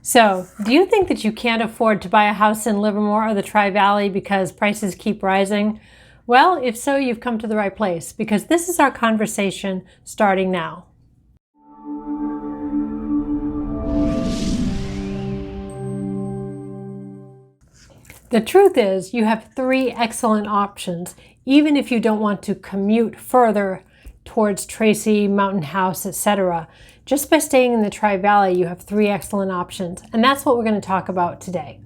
So, do you think that you can't afford to buy a house in Livermore or the Tri-Valley because prices keep rising? Well, if so, you've come to the right place because this is our conversation starting now. The truth is, you have three excellent options, even if you don't want to commute further towards Tracy, Mountain House, etc. Just by staying in the Tri-Valley, you have three excellent options, and that's what we're going to talk about today.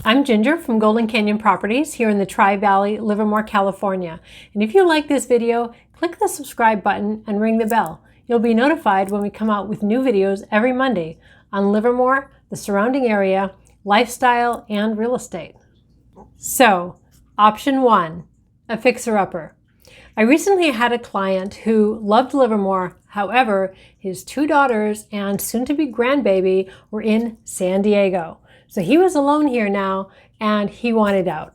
I'm Ginger from Golden Canyon Properties here in the Tri-Valley, Livermore, California. And if you like this video, click the subscribe button and ring the bell. You'll be notified when we come out with new videos every Monday on Livermore, the surrounding area, lifestyle, and real estate. So, option one, a fixer-upper. I recently had a client who loved Livermore. However, his two daughters and soon-to-be grandbaby were in San Diego. So he was alone here now, and he wanted out.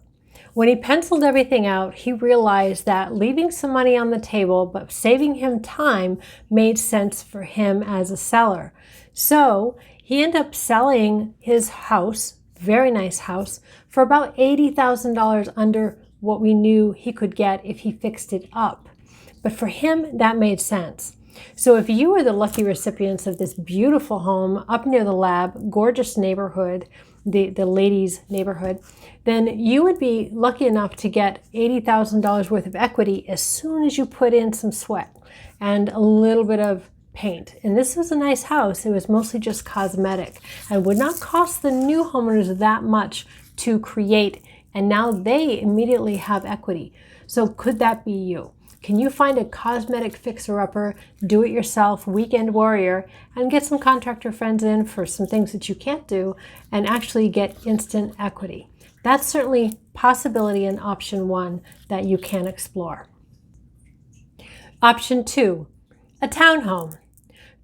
When he penciled everything out, he realized that leaving some money on the table but saving him time made sense for him as a seller. So he ended up selling his house, very nice house, for about $80,000 under what we knew he could get if he fixed it up. But for him, that made sense. So if you were the lucky recipients of this beautiful home up near the lab, gorgeous neighborhood, the ladies' neighborhood, then you would be lucky enough to get $80,000 worth of equity as soon as you put in some sweat and a little bit of paint. And this was a nice house. It was mostly just cosmetic and would not cost the new homeowners that much to create, and now they immediately have equity. So could that be you? Can you find a cosmetic fixer-upper, do-it-yourself, weekend warrior, and get some contractor friends in for some things that you can't do and actually get instant equity? That's certainly possibility in option one that you can explore. Option two, a townhome.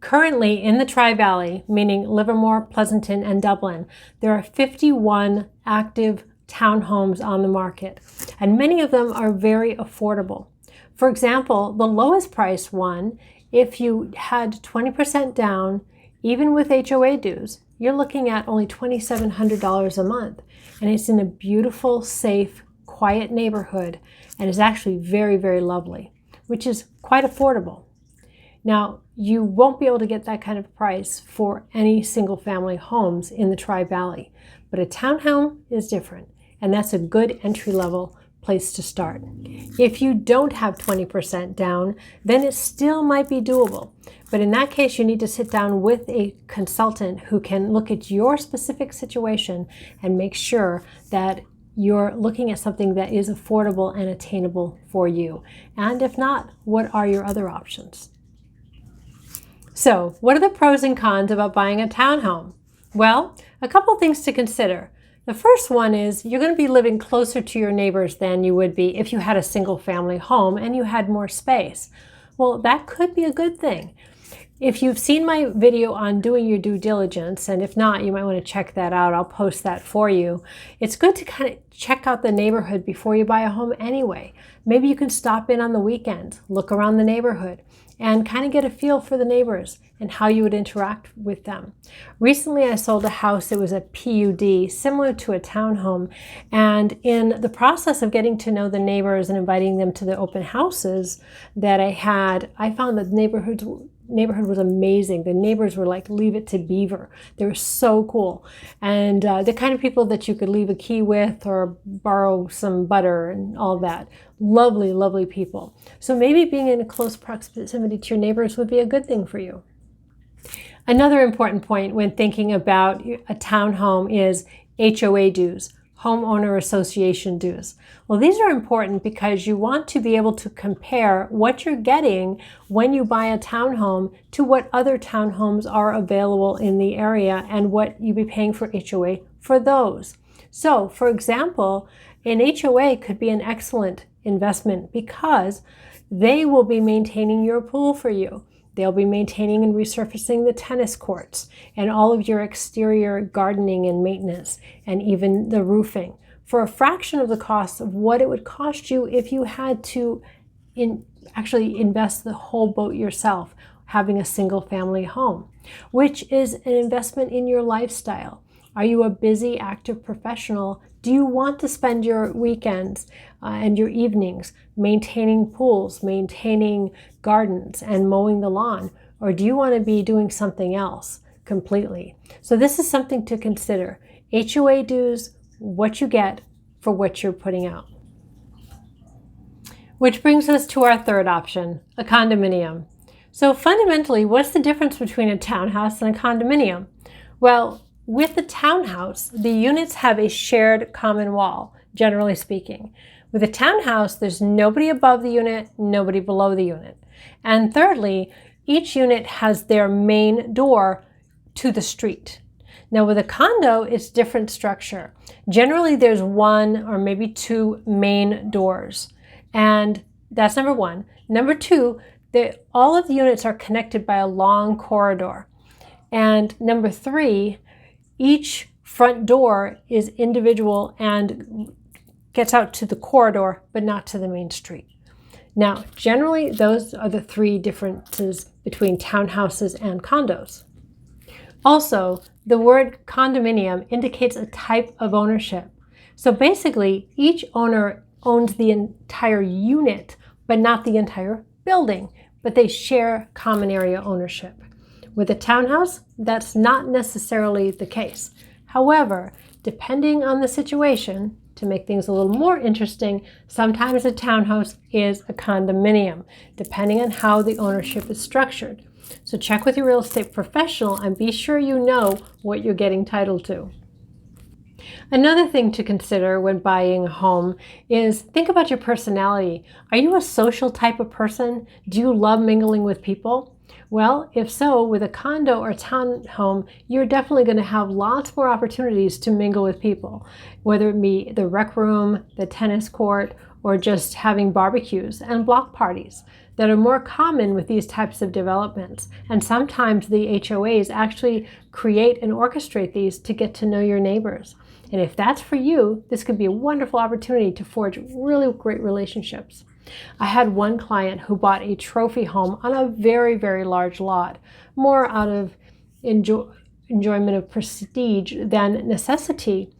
Currently in the Tri-Valley, meaning Livermore, Pleasanton, and Dublin, there are 51 active townhomes on the market, and many of them are very affordable. For example, the lowest price one, if you had 20% down, even with HOA dues, you're looking at only $2,700 a month. And it's in a beautiful, safe, quiet neighborhood, and is actually very, very lovely, which is quite affordable. Now, you won't be able to get that kind of price for any single family homes in the Tri-Valley, but a townhome is different, and that's a good entry-level place to start. If you don't have 20% down, then it still might be doable. But in that case, you need to sit down with a consultant who can look at your specific situation and make sure that you're looking at something that is affordable and attainable for you. And if not, what are your other options? So, what are the pros and cons about buying a townhome? Well, a couple things to consider. The first one is you're going to be living closer to your neighbors than you would be if you had a single family home and you had more space. Well, that could be a good thing. If you've seen my video on doing your due diligence, and if not, you might want to check that out. I'll post that for you. It's good to kind of check out the neighborhood before you buy a home anyway. Maybe you can stop in on the weekend, look around the neighborhood, and kind of get a feel for the neighbors and how you would interact with them. Recently, I sold a house. It was a PUD, similar to a townhome. And in the process of getting to know the neighbors and inviting them to the open houses that I had, I found that the neighborhood was amazing. The neighbors were like, leave it to Beaver. They were so cool. And the kind of people that you could leave a key with or borrow some butter and all that. Lovely, lovely people. So maybe being in a close proximity to your neighbors would be a good thing for you. Another important point when thinking about a townhome is HOA dues, homeowner association dues. Well, these are important because you want to be able to compare what you're getting when you buy a townhome to what other townhomes are available in the area and what you'd be paying for HOA for those. So, for example, an HOA could be an excellent investment because they will be maintaining your pool for you. They'll be maintaining and resurfacing the tennis courts and all of your exterior gardening and maintenance and even the roofing for a fraction of the cost of what it would cost you if you had to actually invest the whole boat yourself, having a single family home. which is an investment in your lifestyle. Are you a busy, active professional? Do you want to spend your weekends and your evenings maintaining pools, maintaining gardens, and mowing the lawn? Or do you want to be doing something else completely? So this is something to consider. HOA dues, what you get for what you're putting out. Which brings us to our third option, a condominium. So fundamentally, what's the difference between a townhouse and a condominium? Well, with a townhouse, the units have a shared common wall, generally speaking. With a townhouse, there's nobody above the unit, nobody below the unit. And thirdly, each unit has their main door to the street. Now with a condo, it's different structure. Generally, there's one or maybe two main doors. And that's number one. Number two, all of the units are connected by a long corridor. And number three, each front door is individual and gets out to the corridor, but not to the main street. Now, generally, those are the three differences between townhouses and condos. Also, the word condominium indicates a type of ownership. So basically, each owner owns the entire unit, but not the entire building, but they share common area ownership. With a townhouse, that's not necessarily the case. However, depending on the situation, to make things a little more interesting, sometimes a townhouse is a condominium, depending on how the ownership is structured. So check with your real estate professional and be sure you know what you're getting title to. Another thing to consider when buying a home is think about your personality. Are you a social type of person? Do you love mingling with people? Well, if so, with a condo or townhome, you're definitely going to have lots more opportunities to mingle with people, whether it be the rec room, the tennis court, or just having barbecues and block parties that are more common with these types of developments. And sometimes the HOAs actually create and orchestrate these to get to know your neighbors. And if that's for you, this could be a wonderful opportunity to forge really great relationships. I had one client who bought a trophy home on a very, very large lot, more out of enjoyment of prestige than necessity.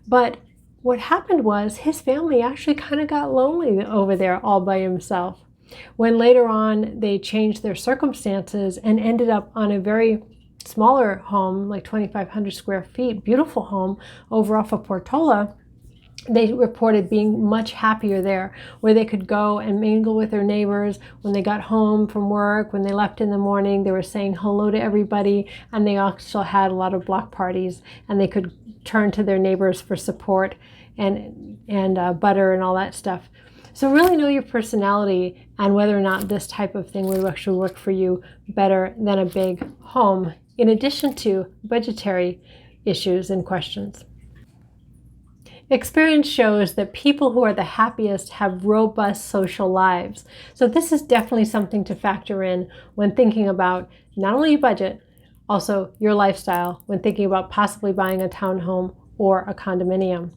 But what happened was his family actually kind of got lonely over there all by himself. When later on they changed their circumstances and ended up on a very smaller home, like 2,500 square feet, beautiful home over off of Portola, they reported being much happier there, where they could go and mingle with their neighbors. When they got home from work, when they left in the morning, they were saying hello to everybody, and they also had a lot of block parties, and they could turn to their neighbors for support and butter and all that stuff. So really know your personality and whether or not this type of thing would actually work for you better than a big home, in addition to budgetary issues and questions. Experience shows that people who are the happiest have robust social lives. So this is definitely something to factor in when thinking about not only your budget, also your lifestyle, when thinking about possibly buying a townhome or a condominium.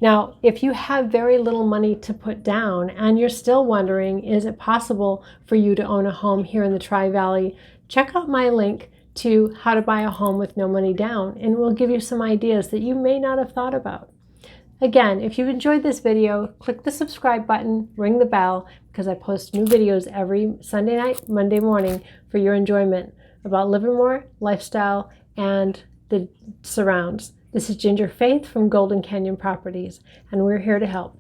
Now, if you have very little money to put down and you're still wondering, is it possible for you to own a home here in the Tri-Valley, check out my link to how to buy a home with no money down, and we'll give you some ideas that you may not have thought about. Again, if you've enjoyed this video, click the subscribe button, ring the bell, because I post new videos every Sunday night, Monday morning for your enjoyment about Livermore, lifestyle, and the surrounds. This is Ginger Faith from Golden Canyon Properties, and we're here to help.